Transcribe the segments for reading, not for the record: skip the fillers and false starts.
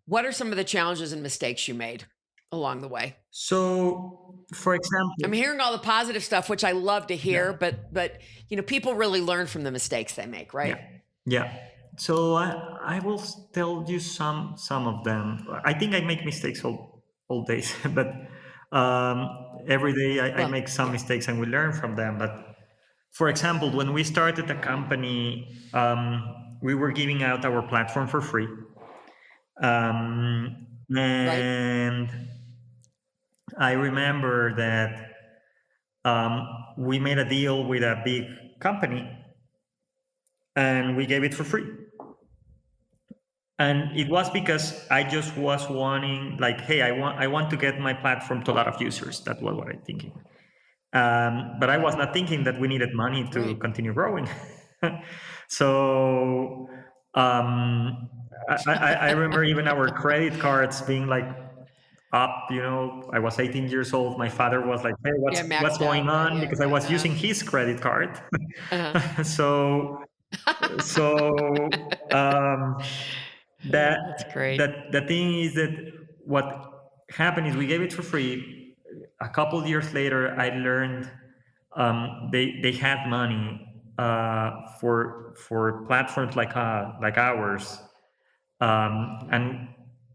What are some of the challenges and mistakes you made along the way? So, for I'm example, hearing all the positive stuff, which I love to hear, yeah, but people really learn from the mistakes they make, yeah, right? yeah. So I will tell you some of them. I think I make mistakes all days, but every day I Well, make some yeah, mistakes and we learn from them. But for example, when we started the company, we were giving out our platform for free, right. and I remember that we made a deal with a big company and we gave it for free. And it was because I just was wanting, like, hey, I want to get my platform to a lot of users. That was what I'm thinking. But I was not thinking that we needed money to Right. continue growing. So I remember even our credit cards being like up. I was 18 years old. My father was like, "Hey, what's Yeah, what's maxed going out, right? on?" Yeah, Because I right. was using his credit card. Uh-huh. So so that That's great. that the thing is that what happened is we gave it for free. A couple of years later, I learned they had money for platforms like ours, and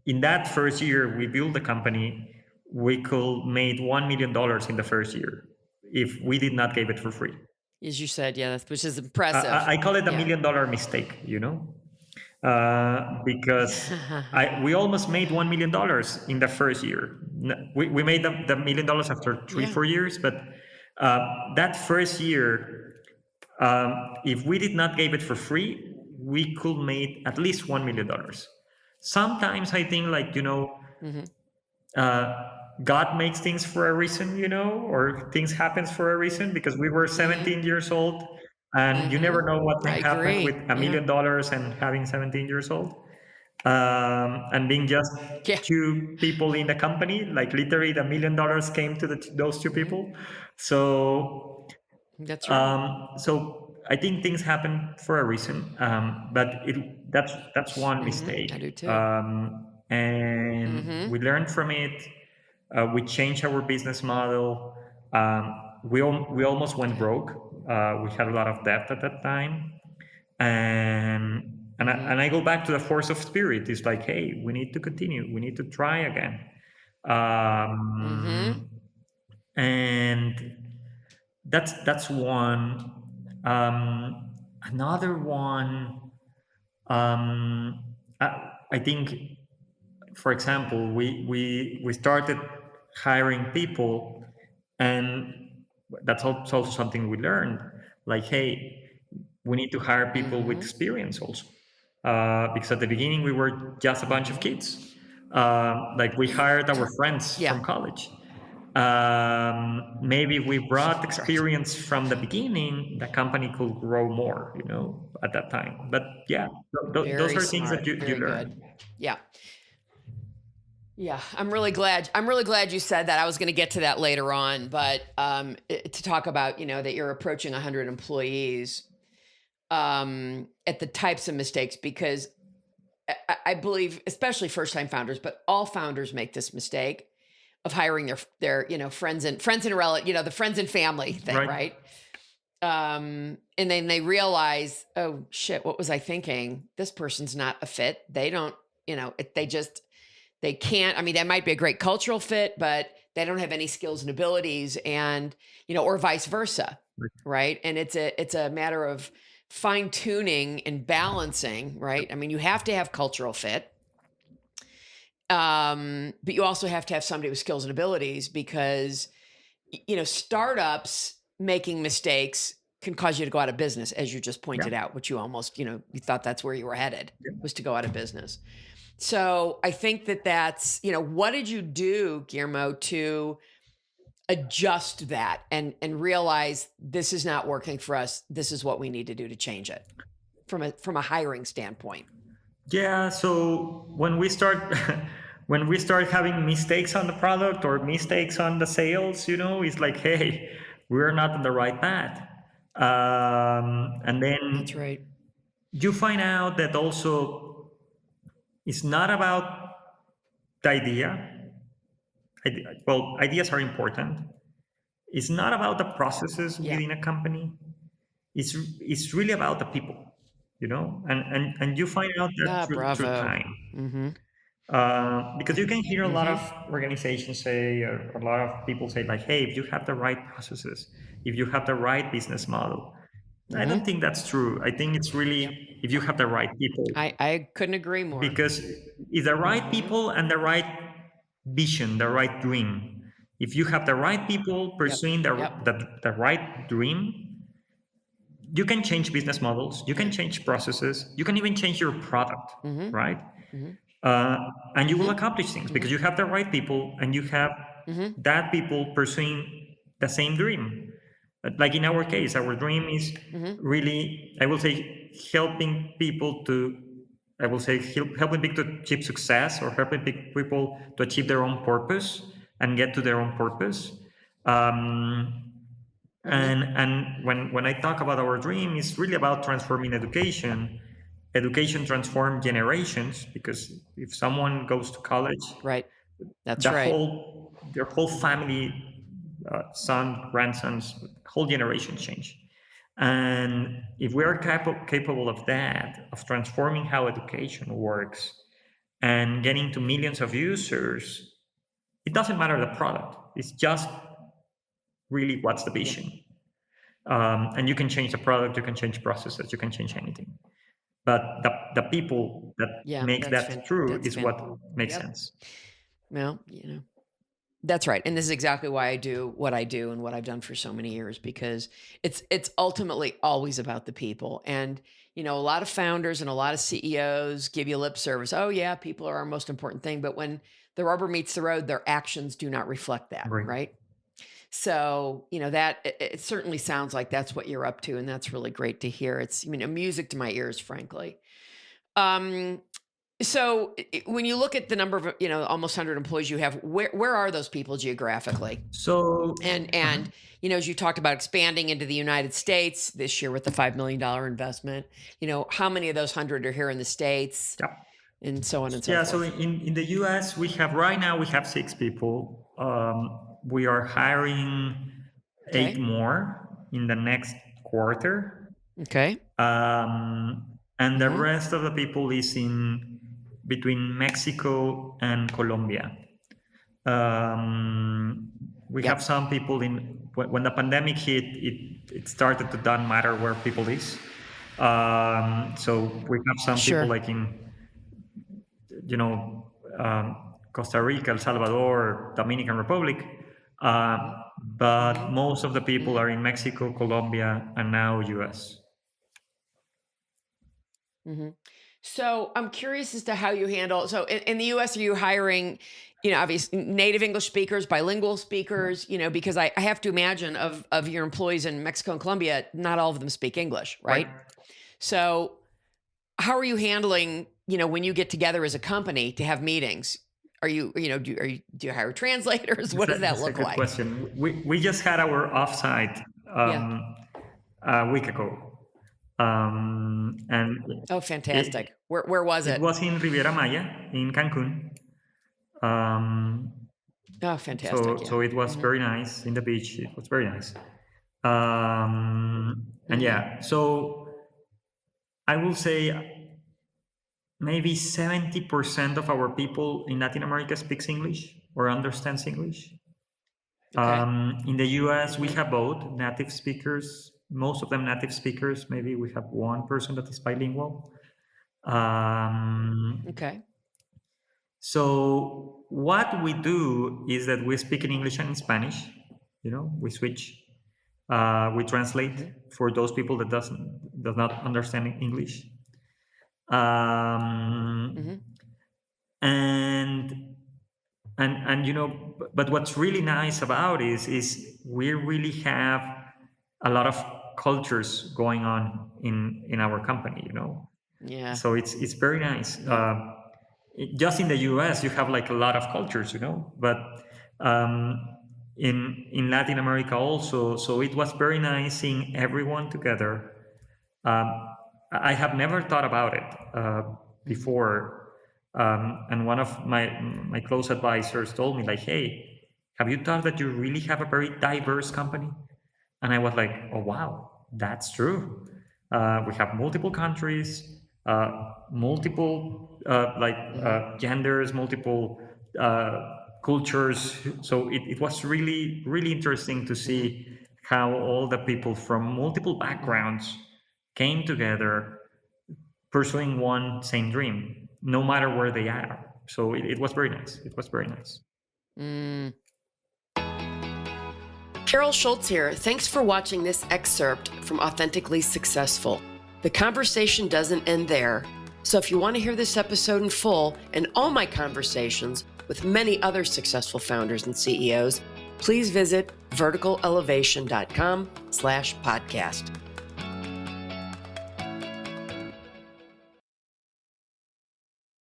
in that first year we built the company. We could made $1 million in the first year if we did not give it for free. As you said, yeah, which is I, impressive. I I call it a Yeah. $1 million mistake, because we almost made $1 million in the first year. We made the $1 million after three, Yeah. 4 years, but that first year, if we did not give it for free, we could make at least $1 million. Sometimes I think Hmm. God makes things for a reason, or things happens for a reason because we were Hmm. 17 years old and you Hmm. never know what I can happen with agree. a Yeah. million dollars and having 17 years old, and being just Yeah. two people in the company. Like literally the $1 million came to those two Hmm. people. That's right. So I think things happen for a reason, but that's one I do mistake, too. and Hmm. we learned from it. We changed our business model. We almost went Yeah. broke. We had a lot of debt at that time, Hmm. and I go back to the force of spirit. It's like, hey, we need to continue. We need to try again. Hmm. Um, and that's one. Another one. I think, for example, we started hiring people, and that's also something we learned. Like, hey, we need to hire people with Hmm. experience also, because at the beginning we were just a bunch of Hmm. kids. Like we hired our friends Yeah. from college. Maybe if we brought Right. experience from the beginning, the company could grow more, at that time. But yeah, those Very are things that smart. you Very good. learn. Yeah. Yeah, I'm really glad. I'm really glad you said that. I was going to get to that later on, but to talk about that you're approaching 100 employees, at the types of mistakes, because I believe, especially first time founders, but all founders make this mistake of hiring their friends and relative, the friends and family thing, Right. right? And then they realize, oh shit, what was I thinking? This person's not a fit. They don't, they can't. I mean, that might be a great cultural fit, but they don't have any skills and abilities, and or vice versa, right? And it's a matter of fine tuning and balancing, right? I mean, you have to have cultural fit, but you also have to have somebody with skills and abilities, because startups making mistakes can cause you to go out of business, as you just Yeah. pointed out, which you almost, you thought that's where you were headed, Yeah. was to go out of business. So I think that's, what did you do, Guillermo, to adjust that and realize this is not working for us. This is what we need to do to change it from a hiring standpoint. Yeah. So when we start when we start having mistakes on the product or mistakes on the sales, it's like, hey, we're not on the right path. And That's then right. you find out that also it's not about the well, ideas are important. It's not about the processes Yeah. within a company. It's really about the people, and you find out that Ah, through bravo. time. Mm-hmm. Because you can hear a lot Mm-hmm. of organizations say, or a lot of people say, like, hey, if you have the right processes, if you have the right business model. I Mm-hmm. don't think that's true. I think it's Yep. really if you have the right people. I couldn't agree more. Because it's the right Mm-hmm. people and the right vision, the right dream. If you have the right people Yep. pursuing Yep. the right dream, you can change business models, you can Mm-hmm. change processes, you can even change your product, Mm-hmm. right? Mm-hmm. uh, and you will Mm-hmm. accomplish things Mm-hmm. because you have the right people and you have Mm-hmm. that people pursuing the same dream. Like in our case, our dream is Mm-hmm. really, I will say, helping people to, I will say, helping people to achieve success, or helping people to achieve their own purpose and get to their own purpose. Um, Mm-hmm. and when I talk about our dream, it's really about transforming education. Education transforms generations, because if someone goes to college, Right. That's right. their whole family, son, grandsons, whole generation change. And if we are capable of that, of transforming how education works and getting to millions of users, it doesn't matter the product. It's just really what's the Yep. vision. And you can change the product, you can change processes, you can change anything. But the people that Yeah. make that true That's is what makes Yep. sense. Well, that's right. And this is exactly why I do what I do and what I've done for so many years, because it's ultimately always about the people. And a lot of founders and a lot of CEOs give you lip service. Oh yeah, people are our most important thing, but when the rubber meets the road, their actions do not reflect that, Agree. right? So, that it certainly sounds like that's what you're up to, and that's really great to hear. It's music to my ears, frankly. Um so when you look at the number of, almost 100 employees you have, where are those people geographically? So, uh-huh. And as you talked about expanding into the United States this year with the $5 million investment, how many of those 100 are here in the States, Yeah. and so on and so Yeah, so forth? in the US, right now we have 6 people. We are hiring 8 Okay. more in the next quarter. Okay. And the Mm-hmm. rest of the people is in between Mexico and Colombia. We have Yep. some people when the pandemic hit, it started to don't matter where people is. So we have some people Sure. like in, you know, Costa Rica, El Salvador, Dominican Republic. Mm-hmm. But Mm-hmm. most of the people Mm-hmm. are in Mexico, Colombia, and now US. Mm-hmm. So I'm curious as to how you handle. So in the U.S., are you hiring, obviously native English speakers, bilingual speakers? Because I have to imagine of your employees in Mexico and Colombia, not all of them speak English, Right. right? So how are you handling, when you get together as a company to have meetings? Are you, do you hire translators? What does that That's a look good like? question. We just had our offsite Yeah. a week ago, and Oh, it fantastic. Where was it it? was in Riviera Maya in Cancun. Um, Oh, fantastic. so Yeah. it was Mm-hmm. very nice in the beach. It was very nice. And Mm-hmm. yeah, so I will say maybe 70% of our people in Latin America speaks English or understands English. Okay. In the US, we Mm-hmm. have both native speakers, most of them native speakers. Maybe we have one person that is bilingual. Um, Okay. so what we do is that we speak in English and in Spanish. We switch. We translate Mm-hmm. for those people that does not understand English. Um, Mm-hmm. and but what's really nice about is we really have a lot of cultures going on in our company. Yeah. So it's very nice. Yep. Just in the US, you have like a lot of cultures. But um, in Latin America also, so it was very nice seeing everyone together. um, I have never thought about it Mm-hmm. before. And one of my close advisors told me like, "Hey, have you thought that you really have a very diverse company?" And I was like, "Oh wow, that's true. We have multiple countries, multiple genders, multiple cultures. So it was really really interesting to see how all the people from multiple backgrounds came together pursuing one same dream, no matter where they are. So it was very nice. It was very nice. Mm. Carol Schultz here. Thanks for watching this excerpt from Authentically Successful. The conversation doesn't end there. So if you want to hear this episode in full and all my conversations with many other successful founders and CEOs, please visit verticalelevation.com/podcast.